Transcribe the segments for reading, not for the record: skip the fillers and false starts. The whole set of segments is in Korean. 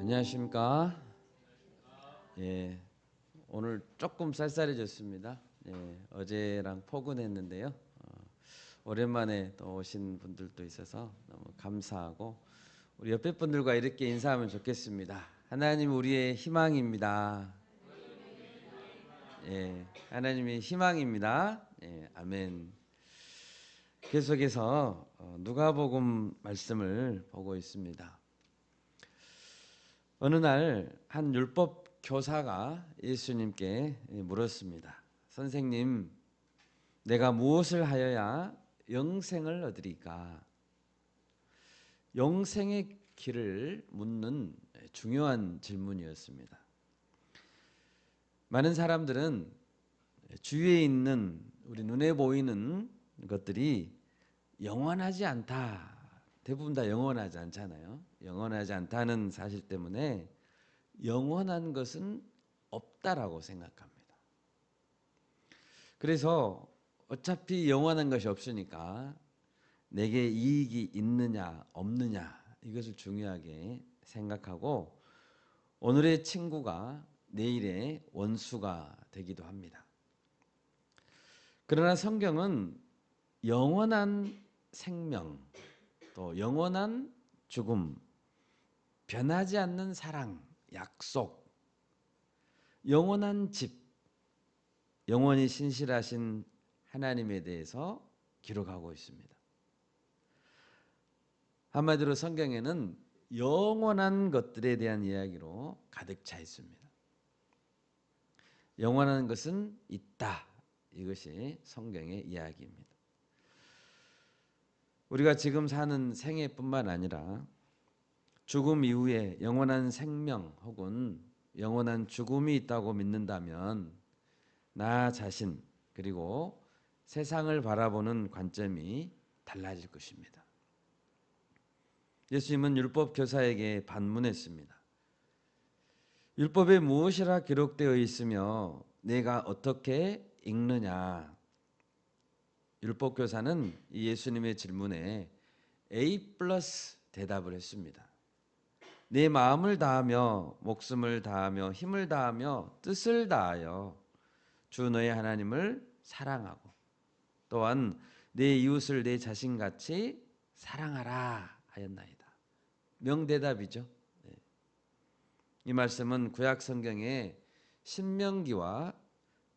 안녕하십니까? 예, 오늘 조금 쌀쌀해졌습니다. 예, 어제랑 포근했는데요. 오랜만에 또 오신 분들도 있어서 너무 감사하고 우리 옆에 분들과 이렇게 인사하면 좋겠습니다. 하나님 우리의 희망입니다. 예, 하나님의 희망입니다. 예, 아멘. 계속해서 누가복음 말씀을 보고 있습니다. 어느 날 한 율법 교사가 예수님께 물었습니다. 선생님, 내가 무엇을 하여야 영생을 얻으리까? 영생의 길을 묻는 중요한 질문이었습니다. 많은 사람들은 주위에 있는 우리 눈에 보이는 것들이 영원하지 않다. 대부분 다 영원하지 않잖아요. 영원하지 않다는 사실 때문에 영원한 것은 없다라고 생각합니다. 그래서 어차피 영원한 것이 없으니까 내게 이익이 있느냐 없느냐 이것을 중요하게 생각하고 오늘의 친구가 내일의 원수가 되기도 합니다. 그러나 성경은 영원한 생명, 또 영원한 죽음, 변하지 않는 사랑, 약속, 영원한 집, 영원히 신실하신 하나님에 대해서 기록하고 있습니다. 한마디로 성경에는 영원한 것들에 대한 이야기로 가득 차 있습니다. 영원한 것은 있다. 이것이 성경의 이야기입니다. 우리가 지금 사는 생애뿐만 아니라 죽음 이후에 영원한 생명 혹은 영원한 죽음이 있다고 믿는다면 나 자신 그리고 세상을 바라보는 관점이 달라질 것입니다. 예수님은 율법 교사에게 반문했습니다. 율법에 무엇이라 기록되어 있으며 내가 어떻게 읽느냐? 율법 교사는 예수님의 질문에 A+ 대답을 했습니다. 내 마음을 다하며 목숨을 다하며 힘을 다하며 뜻을 다하여 주 너의 하나님을 사랑하고 또한 내 이웃을 내 자신같이 사랑하라 하였나이다. 명대답이죠. 네. 이 말씀은 구약 성경의 신명기와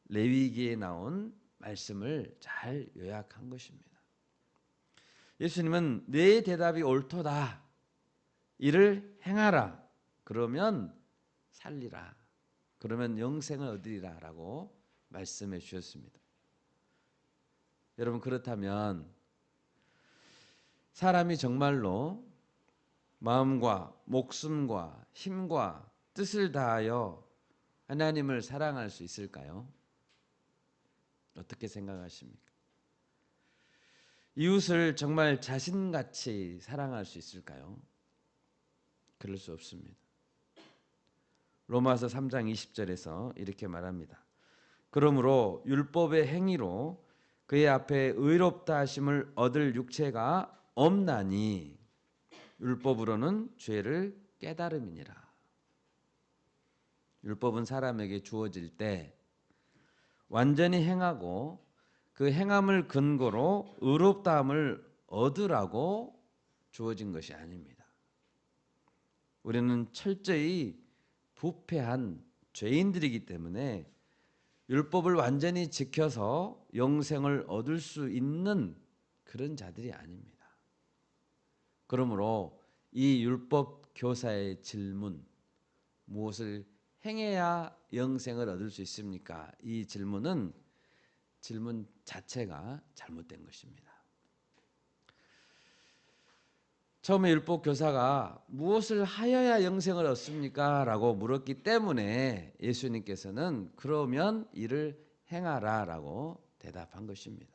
레위기에 나온 말씀을 잘 요약한 것입니다. 예수님은 내 대답이 옳도다. 이를 행하라. 그러면 살리라. 그러면 영생을 얻으리라 라고 말씀해 주셨습니다. 여러분 그렇다면 사람이 정말로 마음과 목숨과 힘과 뜻을 다하여 하나님을 사랑할 수 있을까요? 어떻게 생각하십니까? 이웃을 정말 자신같이 사랑할 수 있을까요? 그럴 수 없습니다. 로마서 3장 20절에서 이렇게 말합니다. 그러므로 율법의 행위로 그의 앞에 의롭다 하심을 얻을 육체가 없나니 율법으로는 죄를 깨달음이니라. 율법은 사람에게 주어질 때 완전히 행하고 그 행함을 근거로 의롭다함을 얻으라고 주어진 것이 아닙니다. 우리는 철저히 부패한 죄인들이기 때문에 율법을 완전히 지켜서 영생을 얻을 수 있는 그런 자들이 아닙니다. 그러므로 이 율법 교사의 질문, 무엇을 행해야 영생을 얻을 수 있습니까? 이 질문 자체가 잘못된 것입니다. 처음에 율법 교사가 무엇을 하여야 영생을 얻습니까? 라고 물었기 때문에 예수님께서는 그러면 이를 행하라 라고 대답한 것입니다.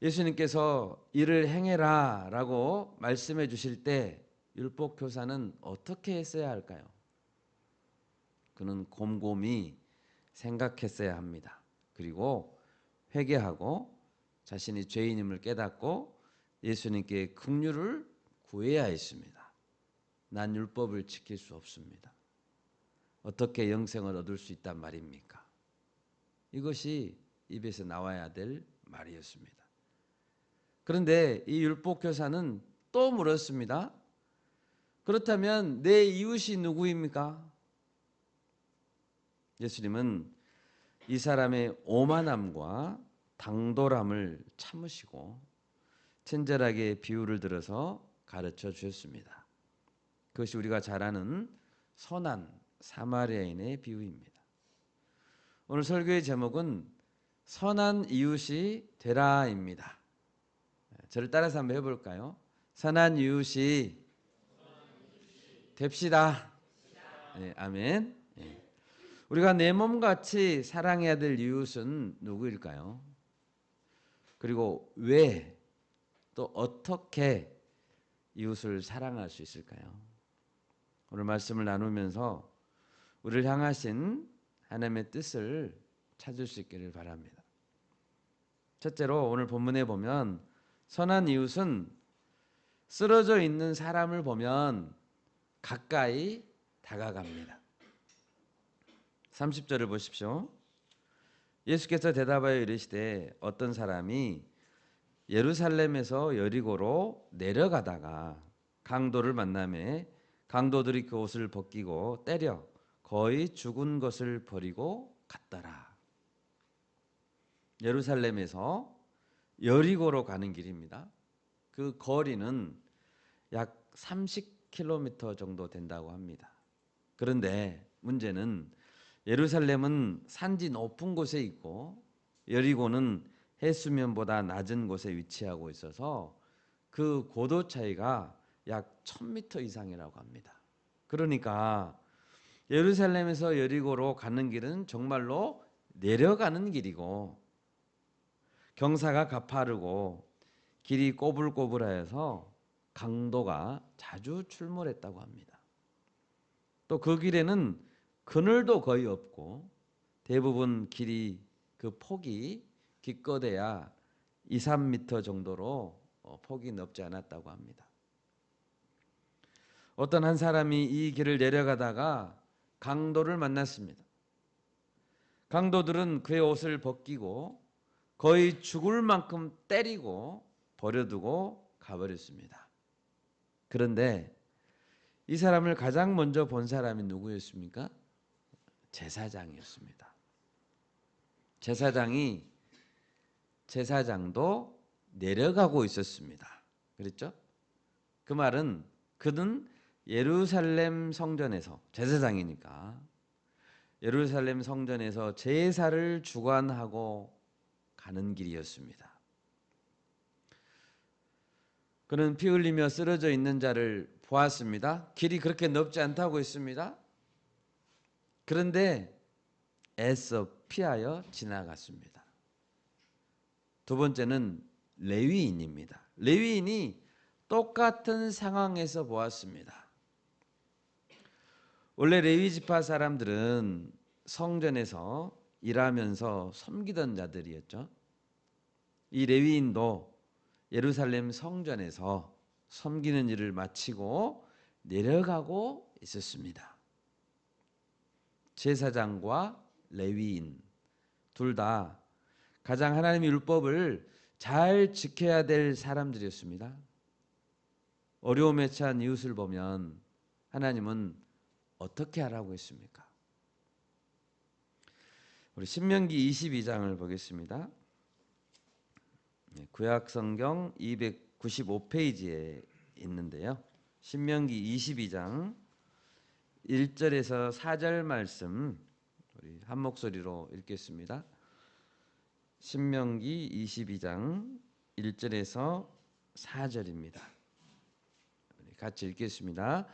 예수님께서 이를 행해라 라고 말씀해 주실 때 율법 교사는 어떻게 했어야 할까요? 그는 곰곰이 생각했어야 합니다. 그리고 회개하고 자신이 죄인임을 깨닫고 예수님께 긍휼을 구해야 했습니다. 난 율법을 지킬 수 없습니다. 어떻게 영생을 얻을 수 있단 말입니까? 이것이 입에서 나와야 될 말이었습니다. 그런데 이 율법 교사는 또 물었습니다. 그렇다면 내 이웃이 누구입니까? 예수님은 이 사람의 오만함과 당돌함을 참으시고 친절하게 비유를 들어서 가르쳐 주셨습니다. 그것이 우리가 잘 아는 선한 사마리아인의 비유입니다. 오늘 설교의 제목은 선한 이웃이 되라입니다. 저를 따라서 한번 해볼까요? 선한 이웃이 됩시다. 네, 아멘. 네. 우리가 내 몸같이 사랑해야 될 이웃은 누구일까요? 그리고 왜 또 어떻게 이웃을 사랑할 수 있을까요? 오늘 말씀을 나누면서 우리를 향하신 하나님의 뜻을 찾을 수 있기를 바랍니다. 첫째로 오늘 본문에 보면 선한 이웃은 쓰러져 있는 사람을 보면 가까이 다가갑니다. 30절을 보십시오. 예수께서 대답하여 이르시되 어떤 사람이 예루살렘에서 여리고로 내려가다가 강도를 만나매 강도들이 그 옷을 벗기고 때려 거의 죽은 것을 버리고 갔더라. 예루살렘에서 여리고로 가는 길입니다. 그 거리는 약 30km 정도 된다고 합니다. 그런데 문제는 예루살렘은 산지 높은 곳에 있고 여리고는 해수면보다 낮은 곳에 위치하고 있어서 그 고도 차이가 약 1000m 이상이라고 합니다. 그러니까 예루살렘에서 여리고로 가는 길은 정말로 내려가는 길이고 경사가 가파르고 길이 꼬불꼬불하여서 강도가 자주 출몰했다고 합니다. 또 그 길에는 그늘도 거의 없고 대부분 길이 그 폭이 기껏해야 2, 3m 정도로 폭이 넓지 않았다고 합니다. 어떤 한 사람이 이 길을 내려가다가 강도를 만났습니다. 강도들은 그의 옷을 벗기고 거의 죽을 만큼 때리고 버려두고 가버렸습니다. 그런데 이 사람을 가장 먼저 본 사람이 누구였습니까? 제사장이었습니다. 제사장도 내려가고 있었습니다. 그랬죠? 그 말은 그는 예루살렘 성전에서 제사장이니까 예루살렘 성전에서 제사를 주관하고 가는 길이었습니다. 그는 피 흘리며 쓰러져 있는 자를 보았습니다. 길이 그렇게 넓지 않다고 했습니다. 그런데 애써 피하여 지나갔습니다. 두 번째는 레위인입니다. 레위인이 똑같은 상황에서 보았습니다. 원래 레위 지파 사람들은 성전에서 일하면서 섬기던 자들이었죠. 이 레위인도 예루살렘 성전에서 섬기는 일을 마치고 내려가고 있었습니다. 제사장과 레위인 둘 다 가장 하나님의 율법을 잘 지켜야 될 사람들이었습니다. 어려움에 처한 이웃을 보면 하나님은 어떻게 하라고 했습니까? 우리 신명기 22장을 보겠습니다. 구약 성경 295페이지에 있는데요. 신명기 22장 1절에서 4절 말씀 우리 한 목소리로 읽겠습니다. 신명기 22장 1절에서 4절입니다. 같이 읽겠습니다.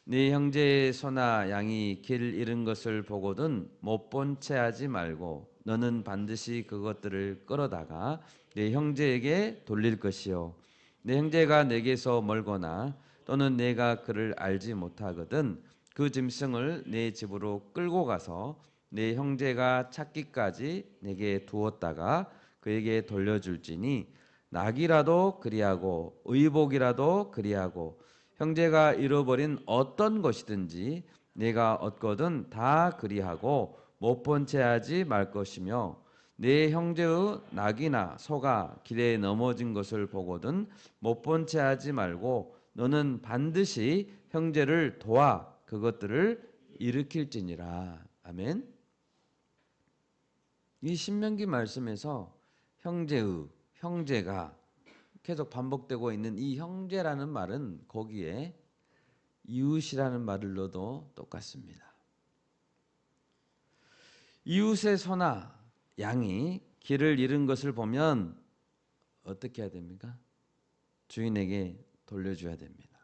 네 형제의 소나 양이 길 잃은 것을 보거든 못 본 채 하지 말고 너는 반드시 그것들을 끌어다가 네 형제에게 돌릴 것이요 내 형제가 내게서 멀거나 또는 내가 그를 알지 못하거든 그 짐승을 내 집으로 끌고 가서 내 형제가 찾기까지 내게 두었다가 그에게 돌려줄지니 낙이라도 그리하고 의복이라도 그리하고 형제가 잃어버린 어떤 것이든지 내가 얻거든 다 그리하고 못 본 채 하지 말 것이며 내 형제의 낙이나 소가 길에 넘어진 것을 보거든 못 본 채 하지 말고 너는 반드시 형제를 도와 그것들을 일으킬지니라. 아멘. 이 신명기 말씀에서 형제가 계속 반복되고 있는 이 형제라는 말은 거기에 이웃이라는 말을 넣어도 똑같습니다. 이웃의 소나 양이 길을 잃은 것을 보면 어떻게 해야 됩니까? 주인에게 돌려줘야 됩니다.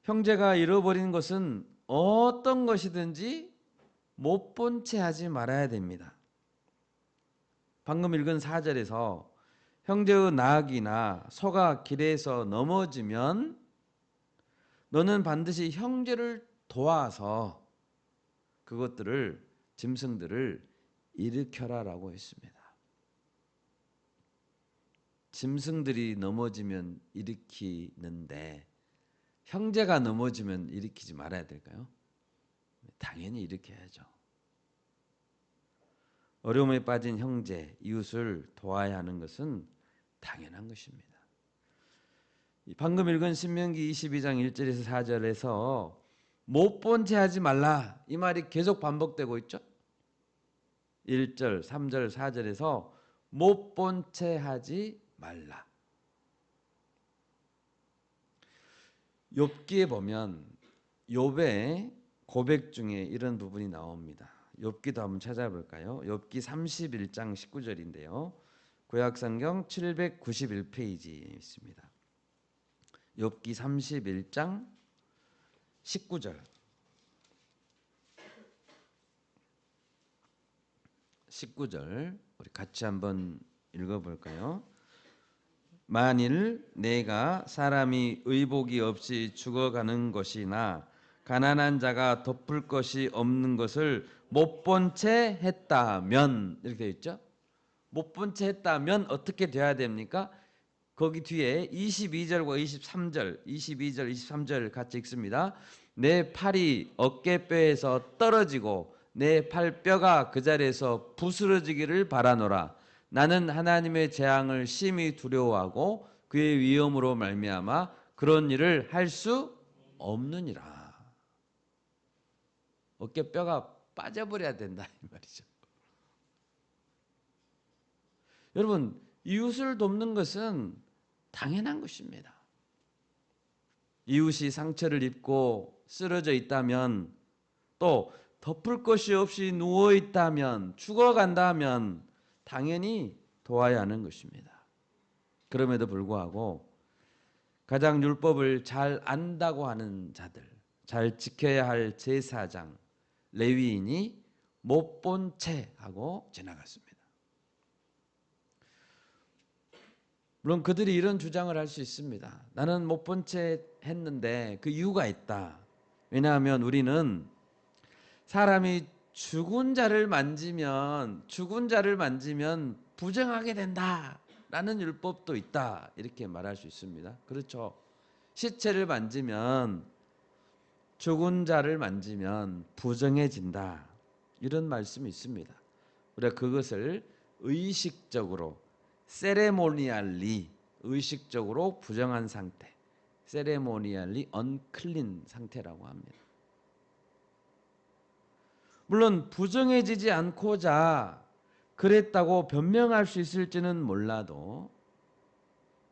형제가 잃어버린 것은 어떤 것이든지 못 본 채 하지 말아야 됩니다. 방금 읽은 4절에서 형제의 낙이나 소가 길에서 넘어지면 너는 반드시 형제를 도와서 그것들을 짐승들을 일으켜라라고 했습니다. 짐승들이 넘어지면 일으키는데 형제가 넘어지면 일으키지 말아야 될까요? 당연히 일으켜야죠. 어려움에 빠진 형제, 이웃을 도와야 하는 것은 당연한 것입니다. 방금 읽은 신명기 22장 1절에서 4절에서 못 본 채 하지 말라 이 말이 계속 반복되고 있죠. 1절, 3절, 4절에서 못 본 채 하지 말라. 욥기에 보면 욥의 고백 중에 이런 부분이 나옵니다. 욥기도 한번 찾아볼까요? 욥기 31장 19절인데요. 구약성경 791페이지에 있습니다. 욥기 31장 19절. 19절 우리 같이 한번 읽어볼까요? 만일 내가 사람이 의복이 없이 죽어가는 것이나 가난한 자가 덮을 것이 없는 것을 못 본 채 했다면 이렇게 되어 있죠. 못 본 채 했다면 어떻게 돼야 됩니까? 거기 뒤에 22절과 23절, 22절, 23절 같이 읽습니다. 내 팔이 어깨뼈에서 떨어지고 내 팔뼈가 그 자리에서 부스러지기를 바라노라. 나는 하나님의 재앙을 심히 두려워하고 그의 위엄으로 말미암아 그런 일을 할 수 없느니라. 어깨뼈가 빠져버려야 된다 이 말이죠. 여러분, 이웃을 돕는 것은 당연한 것입니다. 이웃이 상처를 입고 쓰러져 있다면, 또 덮을 것이 없이 누워 있다면, 죽어간다면 당연히 도와야 하는 것입니다. 그럼에도 불구하고 가장 율법을 잘 안다고 하는 자들, 잘 지켜야 할 제사장, 레위인이 못 본 채 하고 지나갔습니다. 물론 그들이 이런 주장을 할 수 있습니다. 나는 못 본 채 했는데 그 이유가 있다. 왜냐하면 우리는 사람이 죽은 자를 만지면 부정하게 된다라는 율법도 있다. 이렇게 말할 수 있습니다. 그렇죠. 시체를 만지면, 죽은 자를 만지면 부정해진다. 이런 말씀이 있습니다. 우리가 그것을 의식적으로 세레모니얼리 의식적으로 부정한 상태, 세레모니얼리 언클린 상태라고 합니다. 물론 부정해지지 않고자 그랬다고 변명할 수 있을지는 몰라도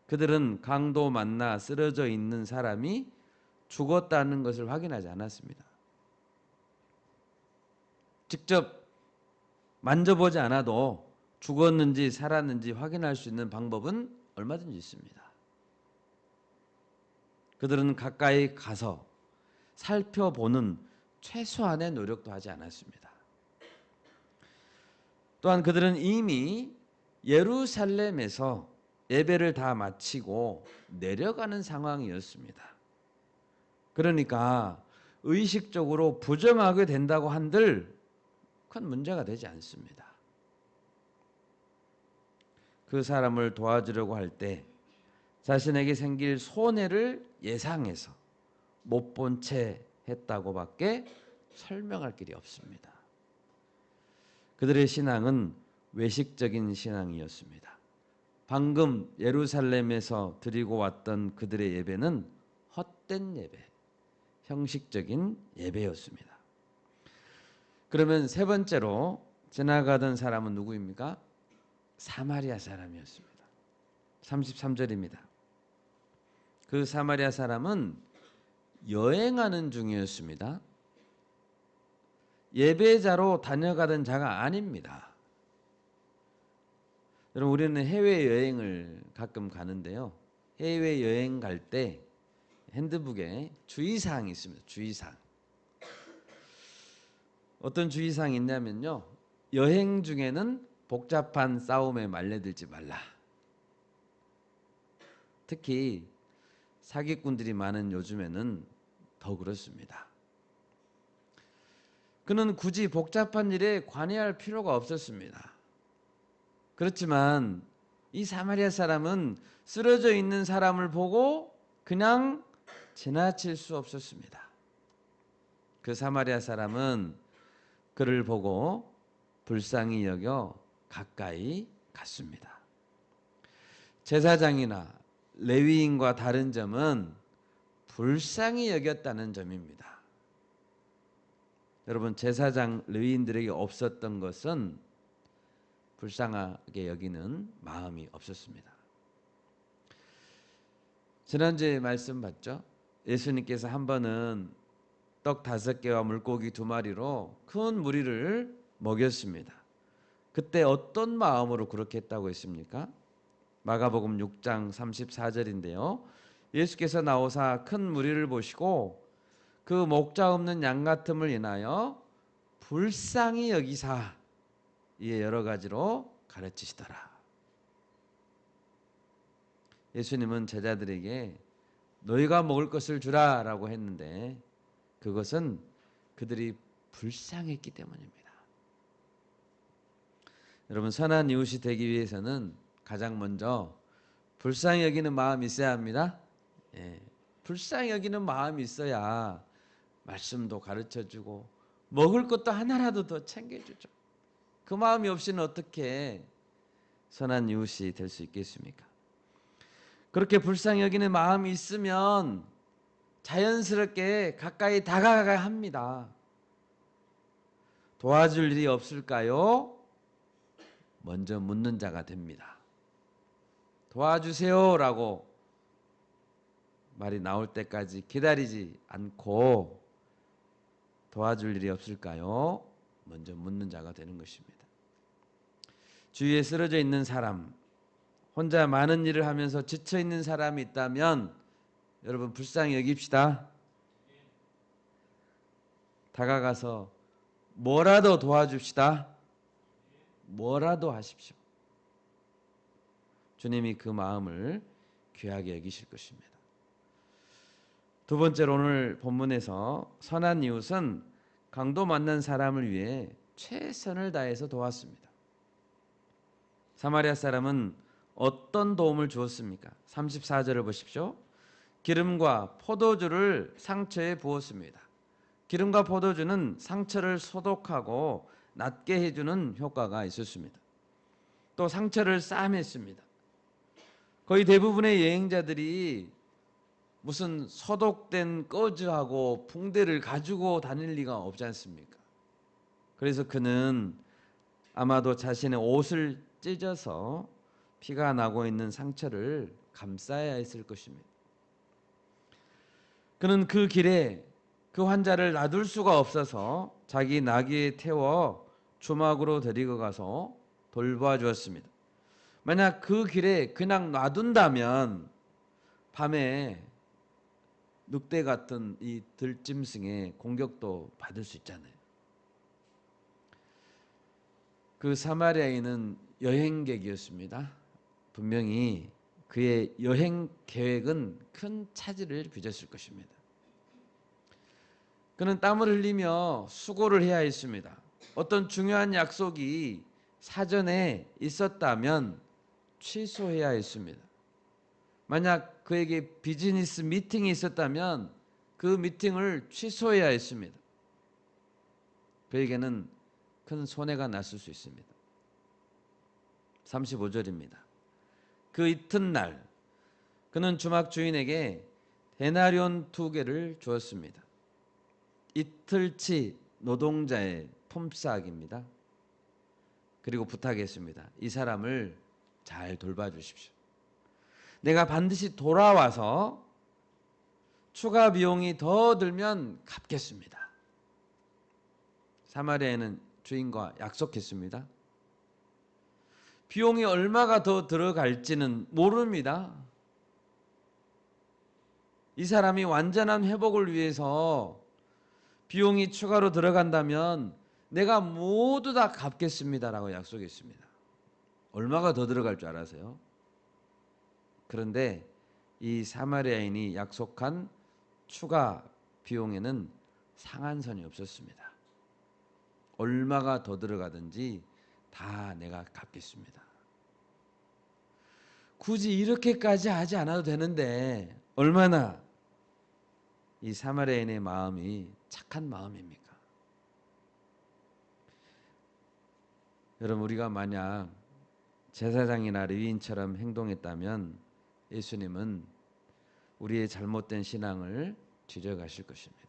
그들은 강도 만나 쓰러져 있는 사람이 죽었다는 것을 확인하지 않았습니다. 직접 만져보지 않아도 죽었는지 살았는지 확인할 수 있는 방법은 얼마든지 있습니다. 그들은 가까이 가서 살펴보는 최소한의 노력도 하지 않았습니다. 또한 그들은 이미 예루살렘에서 예배를 다 마치고 내려가는 상황이었습니다. 그러니까 의식적으로 부정하게 된다고 한들 큰 문제가 되지 않습니다. 그 사람을 도와주려고 할 때 자신에게 생길 손해를 예상해서 못 본 채 했다고밖에 설명할 길이 없습니다. 그들의 신앙은 외식적인 신앙이었습니다. 방금 예루살렘에서 드리고 왔던 그들의 예배는 헛된 예배, 형식적인 예배였습니다. 그러면 세 번째로 지나가던 사람은 누구입니까? 사마리아 사람이었습니다. 33절입니다. 그 사마리아 사람은 여행하는 중이었습니다. 예배자로 다녀가던 자가 아닙니다. 여러분, 우리는 해외여행을 가끔 가는데요. 해외여행 갈 때 핸드북에 주의사항이 있습니다. 주의사항. 어떤 주의사항이 있냐면요. 여행 중에는 복잡한 싸움에 말려들지 말라. 특히 사기꾼들이 많은 요즘에는 더 그렇습니다. 그는 굳이 복잡한 일에 관여할 필요가 없었습니다. 그렇지만 이 사마리아 사람은 쓰러져 있는 사람을 보고 그냥 지나칠 수 없었습니다. 그 사마리아 사람은 그를 보고 불쌍히 여겨 가까이 갔습니다. 제사장이나 레위인과 다른 점은 불쌍히 여겼다는 점입니다. 여러분, 제사장 레위인들에게 없었던 것은 불쌍하게 여기는 마음이 없었습니다. 지난주에 말씀 봤죠? 예수님께서 한 번은 떡 5개와 물고기 2마리로 큰 무리를 먹였습니다. 그때 어떤 마음으로 그렇게 했다고 했습니까? 마가복음 6장 34절인데요. 예수께서 나오사 큰 무리를 보시고 그 목자 없는 양 같음을 인하여 불쌍히 여기사 이에 여러 가지로 가르치시더라. 예수님은 제자들에게 너희가 먹을 것을 주라 라고 했는데 그것은 그들이 불쌍했기 때문입니다. 여러분, 선한 이웃이 되기 위해서는 가장 먼저 불쌍히 여기는 마음이 있어야 합니다. 불쌍히 여기는 마음이 있어야 말씀도 가르쳐주고 먹을 것도 하나라도 더 챙겨주죠. 그 마음이 없이는 어떻게 선한 이웃이 될 수 있겠습니까? 그렇게 불쌍히 여기는 마음이 있으면 자연스럽게 가까이 다가가야 합니다. 도와줄 일이 없을까요? 먼저 묻는 자가 됩니다. 도와주세요라고 말이 나올 때까지 기다리지 않고 도와줄 일이 없을까요? 먼저 묻는 자가 되는 것입니다. 주위에 쓰러져 있는 사람, 혼자 많은 일을 하면서 지쳐 있는 사람이 있다면 여러분 불쌍히 여깁시다. 다가가서 뭐라도 도와줍시다. 뭐라도 하십시오. 주님이 그 마음을 귀하게 여기실 것입니다. 두 번째로 오늘 본문에서 선한 이웃은 강도 만난 사람을 위해 최선을 다해서 도왔습니다. 사마리아 사람은 어떤 도움을 주었습니까? 34절을 보십시오. 기름과 포도주를 상처에 부었습니다. 기름과 포도주는 상처를 소독하고 낫게 해주는 효과가 있었습니다. 또 상처를 싸맸습니다. 거의 대부분의 여행자들이 무슨 소독된 꺼즈하고 붕대를 가지고 다닐 리가 없지 않습니까? 그래서 그는 아마도 자신의 옷을 찢어서 피가 나고 있는 상처를 감싸야 했을 것입니다. 그는 그 길에 그 환자를 놔둘 수가 없어서 자기 나귀에 태워 주막으로 데리고 가서 돌봐 주었습니다. 만약 그 길에 그냥 놔둔다면 밤에 늑대 같은 이 들짐승의 공격도 받을 수 있잖아요. 그 사마리아인은 여행객이었습니다. 분명히 그의 여행 계획은 큰 차질을 빚었을 것입니다. 그는 땀을 흘리며 수고를 해야 했습니다. 어떤 중요한 약속이 사전에 있었다면 취소해야 했습니다. 만약 그에게 비즈니스 미팅이 있었다면 그 미팅을 취소해야 했습니다. 그에게는 큰 손해가 났을 수 있습니다. 35절입니다. 그 이튿날 그는 주막 주인에게 데나리온 2개를 주었습니다. 이틀치 노동자의 품삯입니다. 그리고 부탁했습니다. 이 사람을 잘 돌봐주십시오. 내가 반드시 돌아와서 추가 비용이 더 들면 갚겠습니다. 사마리아인은 주인과 약속했습니다. 비용이 얼마가 더 들어갈지는 모릅니다. 이 사람이 완전한 회복을 위해서 비용이 추가로 들어간다면 내가 모두 다 갚겠습니다라고 약속했습니다. 얼마가 더 들어갈 줄 알아세요? 그런데 이 사마리아인이 약속한 추가 비용에는 상한선이 없었습니다. 얼마가 더 들어가든지 다 내가 갚겠습니다. 굳이 이렇게까지 하지 않아도 되는데 얼마나 이 사마리아인의 마음이 착한 마음입니까? 여러분, 우리가 만약 제사장이나 레위인처럼 행동했다면 예수님은 우리의 잘못된 신앙을 지적하실 것입니다.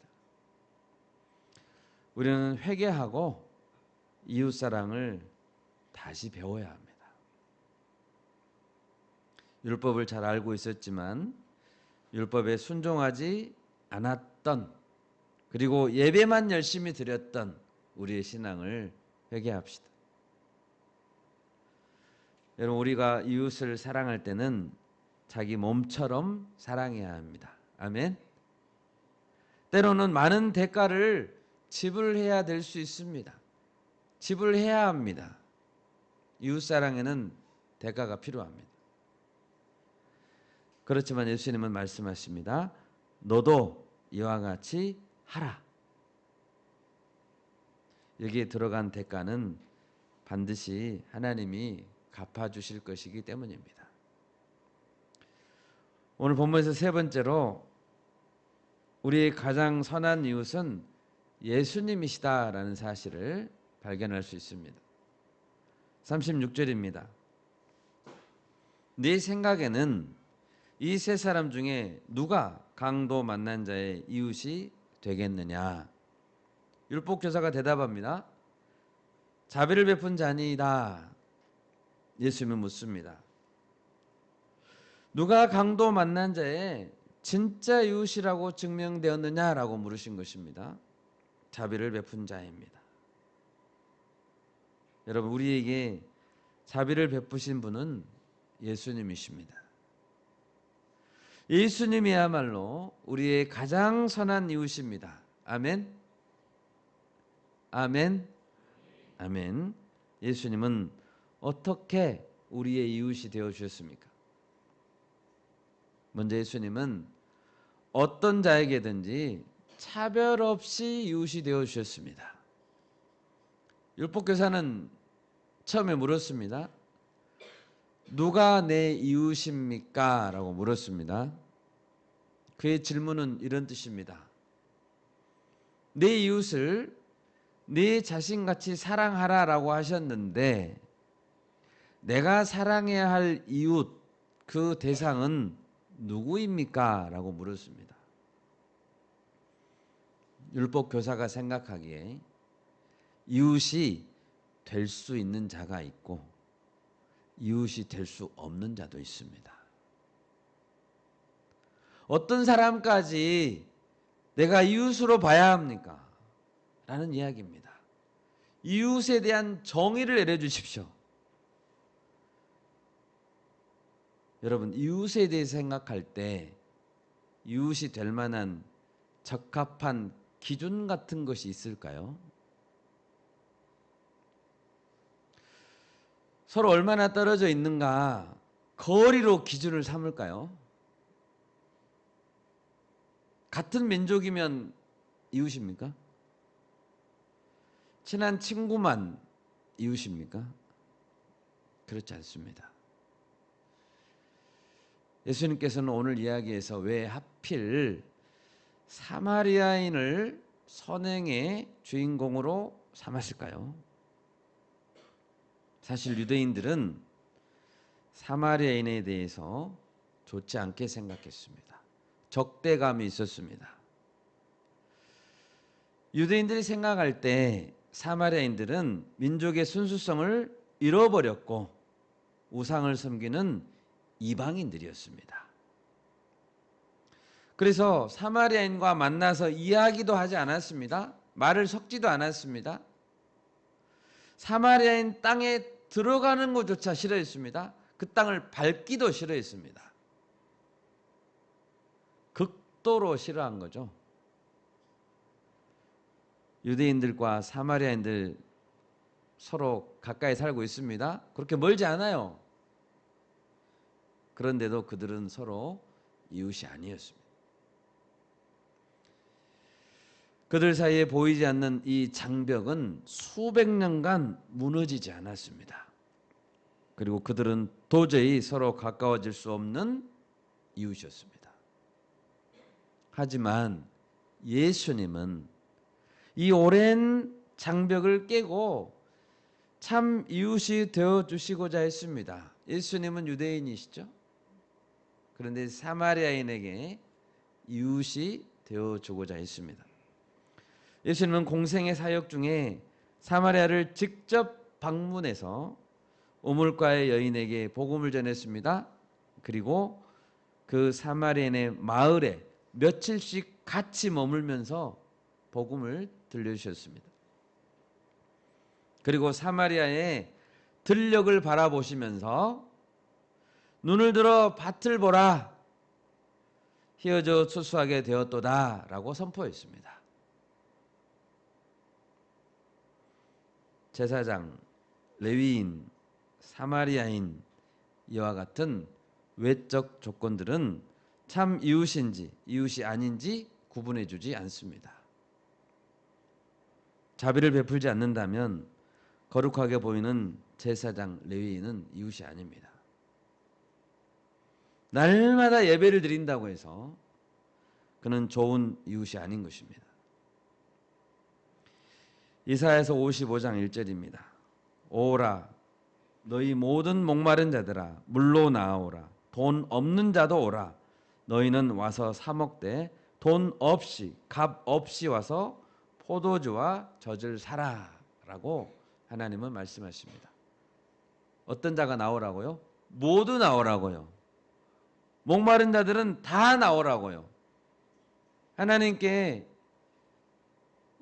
우리는 회개하고 이웃사랑을 다시 배워야 합니다. 율법을 잘 알고 있었지만 율법에 순종하지 않았던, 그리고 예배만 열심히 드렸던 우리의 신앙을 회개합시다. 여러분, 우리가 이웃을 사랑할 때는 자기 몸처럼 사랑해야 합니다. 아멘. 때로는 많은 대가를 지불해야 될 수 있습니다. 지불해야 합니다. 이웃사랑에는 대가가 필요합니다. 그렇지만 예수님은 말씀하십니다. 너도 이와 같이 하라. 여기에 들어간 대가는 반드시 하나님이 갚아주실 것이기 때문입니다. 오늘 본문에서 세 번째로 우리의 가장 선한 이웃은 예수님이시다라는 사실을 발견할 수 있습니다. 36절입니다. 네 생각에는 이 세 사람 중에 누가 강도 만난 자의 이웃이 되겠느냐? 율법교사가 대답합니다. 자비를 베푼 자니이다. 예수님은 묻습니다. 누가 강도 만난 자의 진짜 이웃이라고 증명되었느냐라고 물으신 것입니다. 자비를 베푼 자입니다. 여러분, 우리에게 자비를 베푸신 분은 예수님이십니다. 예수님이야말로 우리의 가장 선한 이웃입니다. 아멘. 아멘. 아멘. 예수님은 어떻게 우리의 이웃이 되어 주셨습니까? 먼저 예수님은 어떤 자에게든지 차별 없이 이웃이 되어 주셨습니다. 율법교사는 처음에 물었습니다. 누가 내 이웃입니까? 라고 물었습니다. 그의 질문은 이런 뜻입니다. 내 이웃을 내 자신같이 사랑하라 라고 하셨는데 내가 사랑해야 할 이웃, 그 대상은 누구입니까? 라고 물었습니다. 율법교사가 생각하기에 이웃이 될 수 있는 자가 있고 이웃이 될 수 없는 자도 있습니다. 어떤 사람까지 내가 이웃으로 봐야 합니까? 라는 이야기입니다. 이웃에 대한 정의를 내려주십시오. 여러분, 이웃에 대해서 생각할 때 이웃이 될 만한 적합한 기준 같은 것이 있을까요? 서로 얼마나 떨어져 있는가 거리로 기준을 삼을까요? 같은 민족이면 이웃입니까? 친한 친구만 이웃입니까? 그렇지 않습니다. 예수님께서는 오늘 이야기에서 왜 하필 사마리아인을 선행의 주인공으로 삼았을까요? 사실 유대인들은 사마리아인에 대해서 좋지 않게 생각했습니다. 적대감이 있었습니다. 유대인들이 생각할 때 사마리아인들은 민족의 순수성을 잃어버렸고 우상을 섬기는 이방인들이었습니다. 그래서 사마리아인과 만나서 이야기도 하지 않았습니다. 말을 섞지도 않았습니다. 사마리아인 땅에 들어가는 것조차 싫어했습니다. 그 땅을 밟기도 싫어했습니다. 극도로 싫어한 거죠. 유대인들과 사마리아인들 서로 가까이 살고 있습니다. 그렇게 멀지 않아요. 그런데도 그들은 서로 이웃이 아니었습니다. 그들 사이에 보이지 않는 이 장벽은 수백 년간 무너지지 않았습니다. 그리고 그들은 도저히 서로 가까워질 수 없는 이웃이었습니다. 하지만 예수님은 이 오랜 장벽을 깨고 참 이웃이 되어 주시고자 했습니다. 예수님은 유대인이시죠? 그런데 사마리아인에게 이웃이 되어 주고자 했습니다. 예수님은 공생의 사역 중에 사마리아를 직접 방문해서 우물가의 여인에게 복음을 전했습니다. 그리고 그 사마리아인의 마을에 며칠씩 같이 머물면서 복음을 들려주셨습니다. 그리고 사마리아의 들녘을 바라보시면서 눈을 들어 밭을 보라, 휘어져 추수하게 되었도다 라고 선포했습니다. 제사장, 레위인, 사마리아인 이와 같은 외적 조건들은 참 이웃인지 이웃이 아닌지 구분해 주지 않습니다. 자비를 베풀지 않는다면 거룩하게 보이는 제사장, 레위인은 이웃이 아닙니다. 날마다 예배를 드린다고 해서 그는 좋은 이웃이 아닌 것입니다. 이사야서 55장 1절입니다. 오라 너희 모든 목마른 자들아 물로 나아오라. 돈 없는 자도 오라. 너희는 와서 사 먹되 돈 없이 값 없이 와서 포도주와 젖을 사라 라고 하나님은 말씀하십니다. 어떤 자가 나오라고요? 모두 나오라고요. 목마른 자들은 다 나오라고요. 하나님께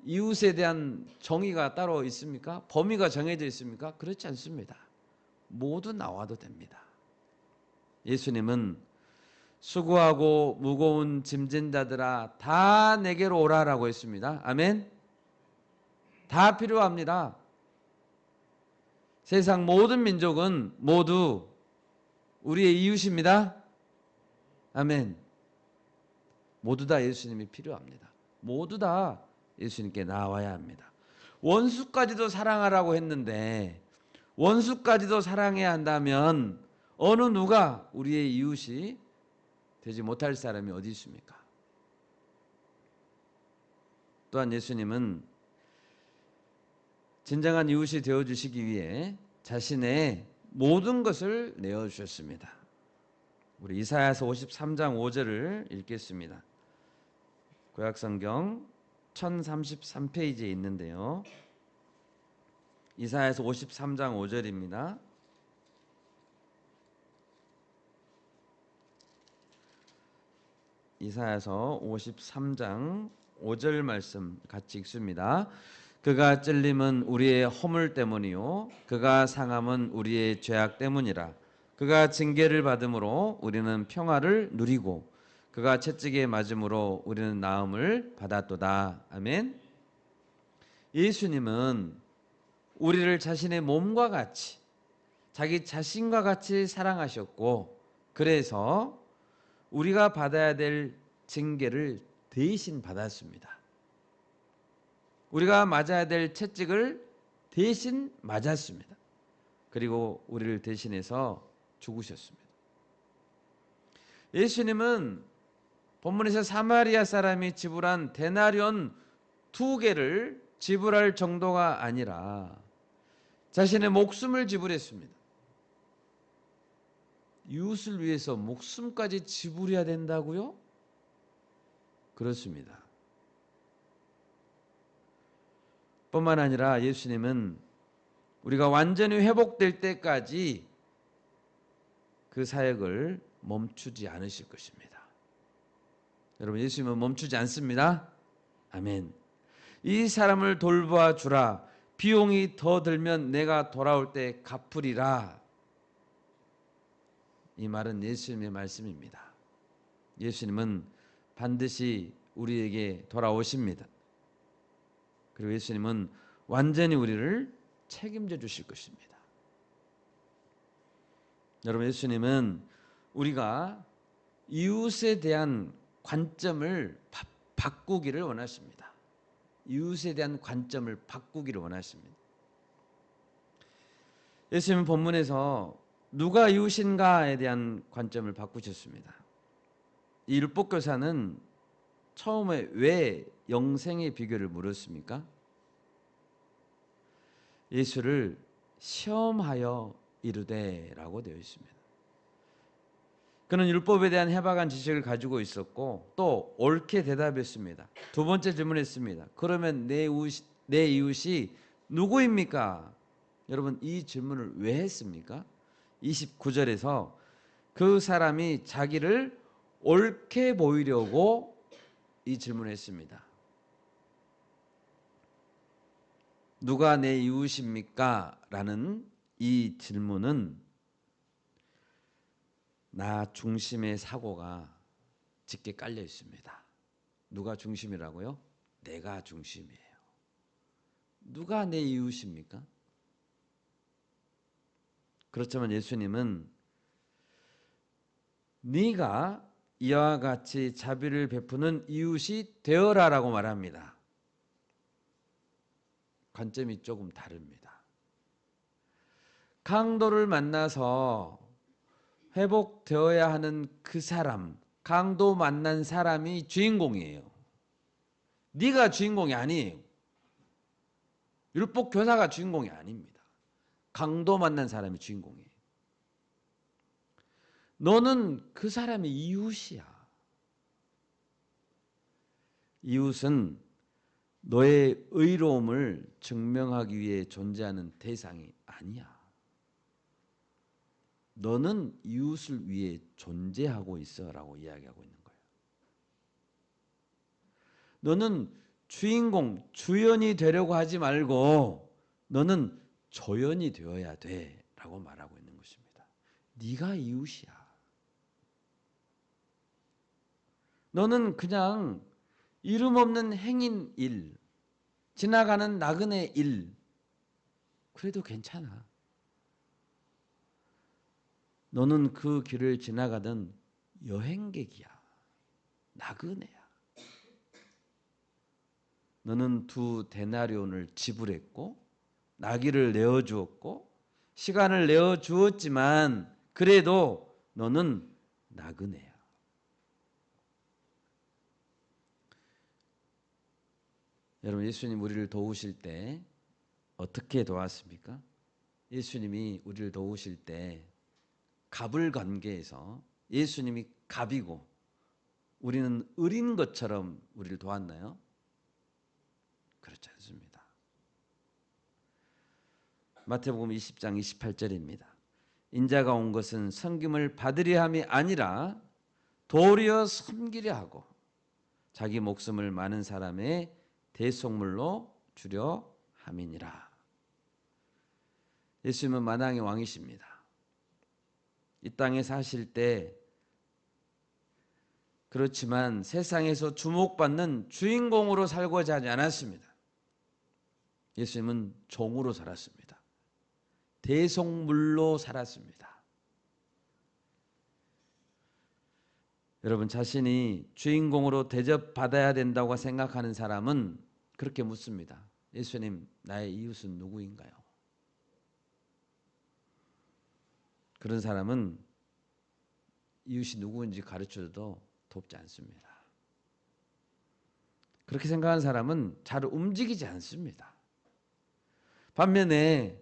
이웃에 대한 정의가 따로 있습니까? 범위가 정해져 있습니까? 그렇지 않습니다. 모두 나와도 됩니다. 예수님은 수고하고 무거운 짐진 자들아 다 내게로 오라라고 했습니다. 아멘. 다 필요합니다. 세상 모든 민족은 모두 우리의 이웃입니다. 아멘. 모두 다 예수님이 필요합니다. 모두 다 예수님께 나와야 합니다. 원수까지도 사랑하라고 했는데 원수까지도 사랑해야 한다면 어느 누가 우리의 이웃이 되지 못할 사람이 어디 있습니까? 또한 예수님은 진정한 이웃이 되어주시기 위해 자신의 모든 것을 내어주셨습니다. 우리 이사야서 53장 5절을 읽겠습니다. 구약성경 1033페이지에 있는데요. 이사야서 53장 5절입니다. 이사야서 53장 5절 말씀 같이 읽습니다. 그가 찔림은 우리의 허물 때문이요 그가 상함은 우리의 죄악 때문이라. 그가 징계를 받음으로 우리는 평화를 누리고 그가 채찍에 맞음으로 우리는 나음을 받았도다. 아멘. 예수님은 우리를 자신의 몸과 같이 자기 자신과 같이 사랑하셨고 그래서 우리가 받아야 될 징계를 대신 받았습니다. 우리가 맞아야 될 채찍을 대신 맞았습니다. 그리고 우리를 대신해서 죽으셨습니다. 예수님은 본문에서 사마리아 사람이 지불한 데나리온 2개를 지불할 정도가 아니라 자신의 목숨을 지불했습니다. 이웃을 위해서 목숨까지 지불해야 된다고요? 그렇습니다. 뿐만 아니라 예수님은 우리가 완전히 회복될 때까지 그 사역을 멈추지 않으실 것입니다. 여러분, 예수님은 멈추지 않습니다. 아멘. 이 사람을 돌보아 주라. 비용이 더 들면 내가 돌아올 때 갚으리라. 이 말은 예수님의 말씀입니다. 예수님은 반드시 우리에게 돌아오십니다. 그리고 예수님은 완전히 우리를 책임져 주실 것입니다. 여러분, 예수님은 우리가 이웃에 대한 관점을 바꾸기를 원하십니다. 이웃에 대한 관점을 바꾸기를 원하십니다. 예수님은 본문에서 누가 이웃인가에 대한 관점을 바꾸셨습니다. 이 율법교사는 처음에 왜 영생의 비결을 물었습니까? 예수를 시험하여 이르되라고 되어 있습니다. 그는 율법에 대한 해박한 지식을 가지고 있었고 또 옳게 대답했습니다. 두 번째 질문했습니다. 그러면 내 이웃이 누구입니까? 여러분, 이 질문을 왜 했습니까? 29절에서 그 사람이 자기를 옳게 보이려고 이 질문을 했습니다. 누가 내 이웃입니까? 라는 이 질문은 나 중심의 사고가 짙게 깔려 있습니다. 누가 중심이라고요? 내가 중심이에요. 누가 내 이웃입니까? 그렇지만 예수님은 네가 이와 같이 자비를 베푸는 이웃이 되어라라고 말합니다. 관점이 조금 다릅니다. 강도를 만나서 회복되어야 하는 그 사람, 강도 만난 사람이 주인공이에요. 네가 주인공이 아니에요. 율법 교사가 주인공이 아닙니다. 강도 만난 사람이 주인공이에요. 너는 그 사람의 이웃이야. 이웃은 너의 의로움을 증명하기 위해 존재하는 대상이 아니야. 너는 이웃을 위해 존재하고 있어라고 이야기하고 있는 거예요. 너는 주인공, 주연이 되려고 하지 말고 너는 조연이 되어야 돼라고 말하고 있는 것입니다. 네가 이웃이야. 너는 그냥 이름 없는 행인 일, 지나가는 나그네 일, 그래도 괜찮아. 너는 그 길을 지나가던 여행객이야. 나그네야. 너는 2데나리온을 지불했고 나귀를 내어주었고 시간을 내어주었지만 그래도 너는 나그네야. 여러분, 예수님 우리를 도우실 때 어떻게 도왔습니까? 예수님이 우리를 도우실 때 갑을 관계에서 예수님이 갑이고 우리는 을인 것처럼 우리를 도왔나요? 그렇지 않습니다. 마태복음 20장 28절입니다. 인자가 온 것은 섬김을 받으려 함이 아니라 도리어 섬기려 하고 자기 목숨을 많은 사람의 대속물로 주려 함이니라. 예수님은 만왕의 왕이십니다. 이 땅에 사실 때 그렇지만 세상에서 주목받는 주인공으로 살고자 하지 않았습니다. 예수님은 종으로 살았습니다. 대속물로 살았습니다. 여러분, 자신이 주인공으로 대접받아야 된다고 생각하는 사람은 그렇게 묻습니다. 예수님, 나의 이웃은 누구인가요? 그런 사람은 이웃이 누구인지 가르쳐줘도 돕지 않습니다. 그렇게 생각하는 사람은 잘 움직이지 않습니다. 반면에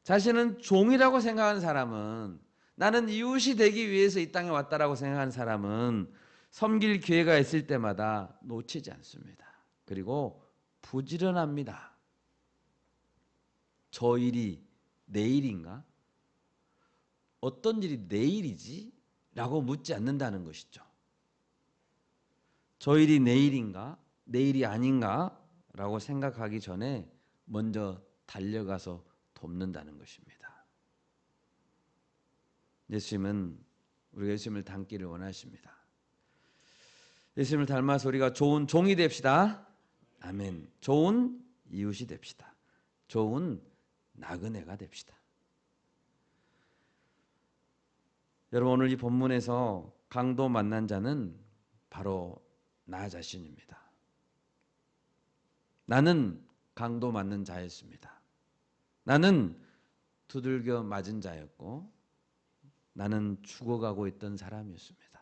자신은 종이라고 생각하는 사람은, 나는 이웃이 되기 위해서 이 땅에 왔다라고 생각하는 사람은 섬길 기회가 있을 때마다 놓치지 않습니다. 그리고 부지런합니다. 저 일이 내일인가? 어떤 일이 내일이지? 라고 묻지 않는다는 것이죠. 저 일이 내일인가? 내일이 아닌가? 라고 생각하기 전에 먼저 달려가서 돕는다는 것입니다. 예수님은 우리가 예수님을 닮기를 원하십니다. 예수님을 닮아서 우리가 좋은 종이 됩시다. 아멘. 좋은 이웃이 됩시다. 좋은 나그네가 됩시다. 여러분, 오늘 이 본문에서 강도 만난 자는 바로 나 자신입니다. 나는 강도 맞는 자였습니다. 나는 두들겨 맞은 자였고 나는 죽어가고 있던 사람이었습니다.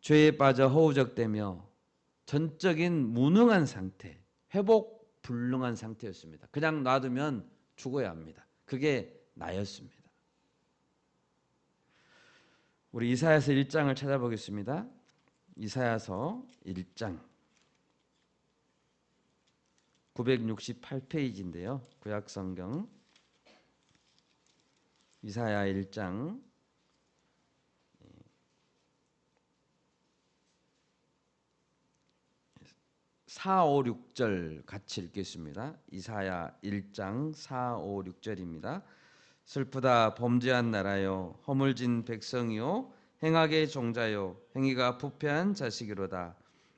죄에 빠져 허우적대며 전적인 무능한 상태, 회복 불능한 상태였습니다. 그냥 놔두면 죽어야 합니다. 그게 나였습니다. 우리 이사야서 1장을 찾아보겠습니다. 이사야서 1장 968페이지인데요. 구약성경 이사야 1장 4, 5, 6절 같이 읽겠습니다. 이사야 1장 4, 5, 6절입니다. 슬프다 범죄한 나라요, 허물진 백성이요, 행악의 종자요, 행위가 부패한 자식이로다.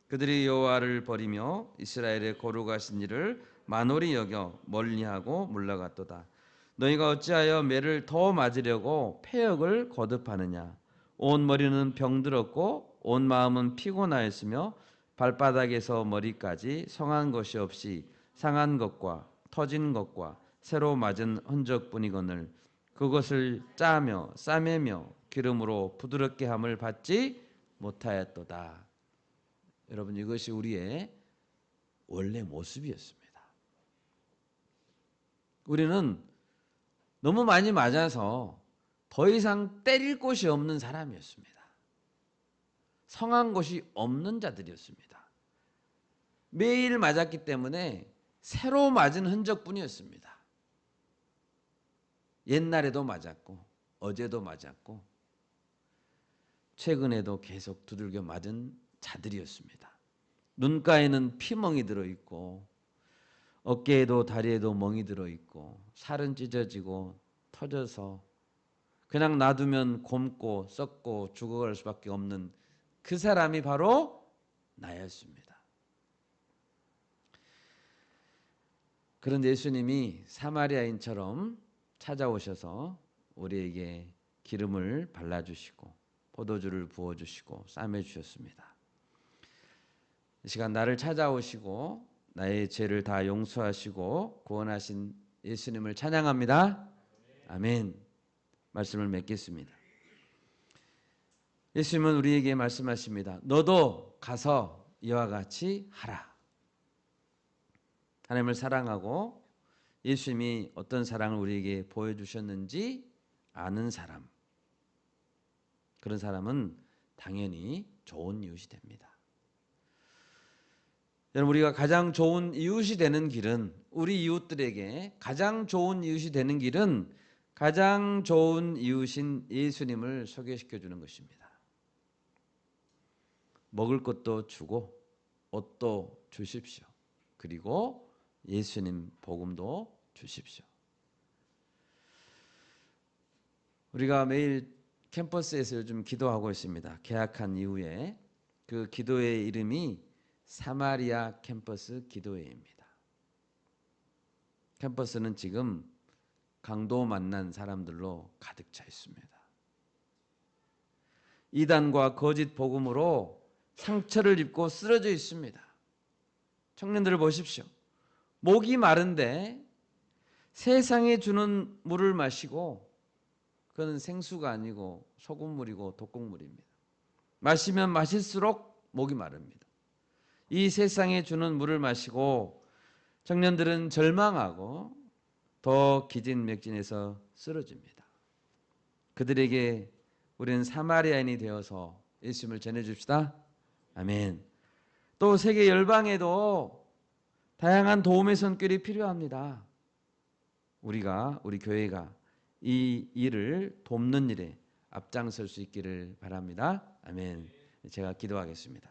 그들이 여호와를 버리며 이스라엘의 거룩하신 이를 만홀히 여겨 멀리하고 물러갔도다. 너희가 어찌하여 매를 더 맞으려고 패역을 거듭하느냐? 온 머리는 병들었고 온 마음은 피곤하였으며 발바닥에서 머리까지 성한 것이 없이 상한 것과 터진 것과 새로 맞은 흔적뿐이거늘 그것을 짜며 싸매며 기름으로 부드럽게 함을 받지 못하였도다. 여러분, 이것이 우리의 원래 모습이었습니다. 우리는 너무 많이 맞아서 더 이상 때릴 곳이 없는 사람이었습니다. 성한 것이 없는 자들이었습니다. 매일 맞았기 때문에 새로 맞은 흔적뿐이었습니다. 옛날에도 맞았고 어제도 맞았고 최근에도 계속 두들겨 맞은 자들이었습니다. 눈가에는 피멍이 들어있고 어깨에도 다리에도 멍이 들어있고 살은 찢어지고 터져서 그냥 놔두면 곪고 썩고 죽어갈 수밖에 없는 그 사람이 바로 나였습니다. 그런데 예수님이 사마리아인처럼 찾아오셔서 우리에게 기름을 발라주시고 포도주를 부어주시고 싸매주셨습니다. 이 시간 나를 찾아오시고 나의 죄를 다 용서하시고 구원하신 예수님을 찬양합니다. 아멘. 말씀을 맺겠습니다. 예수님은 우리에게 말씀하십니다. 너도 가서 이와 같이 하라. 하나님을 사랑하고 예수님이 어떤 사랑을 우리에게 보여주셨는지 아는 사람, 그런 사람은 당연히 좋은 이웃이 됩니다. 여러분, 우리가 가장 좋은 이웃이 되는 길은, 우리 이웃들에게 가장 좋은 이웃이 되는 길은 가장 좋은 이웃인 예수님을 소개시켜 주는 것입니다. 먹을 것도 주고 옷도 주십시오. 그리고 예수님 복음도 주십시오. 우리가 매일 캠퍼스에서 요즘 기도하고 있습니다. 개학한 이후에 그 기도회 이름이 사마리아 캠퍼스 기도회입니다. 캠퍼스는 지금 강도 만난 사람들로 가득 차 있습니다. 이단과 거짓 복음으로 상처를 입고 쓰러져 있습니다. 청년들을 보십시오. 목이 마른데 세상에 주는 물을 마시고, 그건 생수가 아니고 소금물이고 독극물입니다. 마시면 마실수록 목이 마릅니다. 이 세상에 주는 물을 마시고 청년들은 절망하고 더 기진맥진해서 쓰러집니다. 그들에게 우리는 사마리아인이 되어서 예수님을 전해줍시다. 아멘. 또 세계 열방에도 다양한 도움의 손길이 필요합니다. 우리 교회가 이 일을 돕는 일에 앞장설 수 있기를 바랍니다. 아멘. 제가 기도하겠습니다.